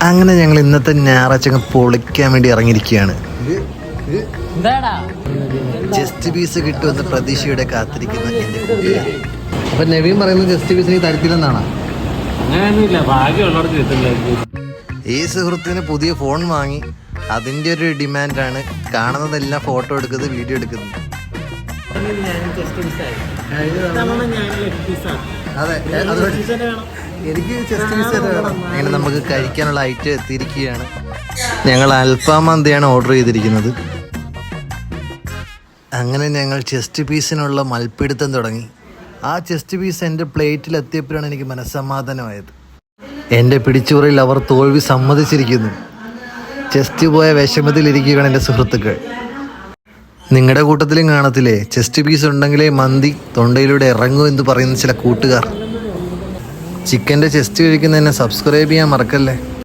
അങ്ങനെ ഞങ്ങൾ ഇന്നത്തെ ഞായറാഴ്ച പൊളിക്കാൻ വേണ്ടി ഇറങ്ങിയിരിക്കുകയാണ്. ജസ്റ്റ് പീസ് കിട്ടുമെന്ന് പ്രതീക്ഷയുടെ കാത്തിരിക്കുന്ന എൻ്റെ കൂട്ടുകാർ. അപ്പൊ നവീൻ പറയുന്നത് ജസ്റ്റ് പീസ് നീ തരത്തില്ലെന്നാണ്. ഈ സുഹൃത്തിന് പുതിയ ഫോൺ വാങ്ങി, അതിൻ്റെ ഒരു ഡിമാൻഡാണ്. കാണുന്നതെല്ലാം ഫോട്ടോ എടുക്കുന്നത്, വീഡിയോ എടുക്കുന്നത്. അതെ, എനിക്ക് ജസ്റ്റ് പീസ് വേണം. അങ്ങനെ നമുക്ക് കഴിക്കാനുള്ള ഐറ്റം എത്തിയിരിക്കുകയാണ്. ഞങ്ങൾ അൽഫാം മന്തിയാണ് ഓർഡർ ചെയ്തിരിക്കുന്നത്. അങ്ങനെ ഞങ്ങൾ ചെസ്റ്റ് പീസിനുള്ള മൽപ്പിടുത്തം തുടങ്ങി. ആ ചെസ്റ്റ് പീസ് എൻ്റെ പ്ലേറ്റിൽ എത്തിയപ്പോഴാണ് എനിക്ക് മനസ്സമാധാനമായത്. എൻ്റെ പിടിച്ചുപറിയിൽ അവർ തോൽവി സമ്മതിച്ചിരിക്കുന്നു. ചെസ്റ്റ് പോയ വിഷമത്തിലിരിക്കുകയാണ് എൻ്റെ സുഹൃത്തുക്കൾ. നിങ്ങളുടെ കൂട്ടത്തിലും കാണത്തില്ലേ, ചെസ്റ്റ് പീസ് ഉണ്ടെങ്കിലേ മന്തി തൊണ്ടയിലൂടെ ഇറങ്ങൂ എന്ന് പറയുന്ന ചില കൂട്ടുകാർ. ചിക്കൻ്റെ ചെസ്റ്റ് കഴിക്കുന്നതിനെ സബ്സ്ക്രൈബ് ചെയ്യാൻ മറക്കല്ലേ.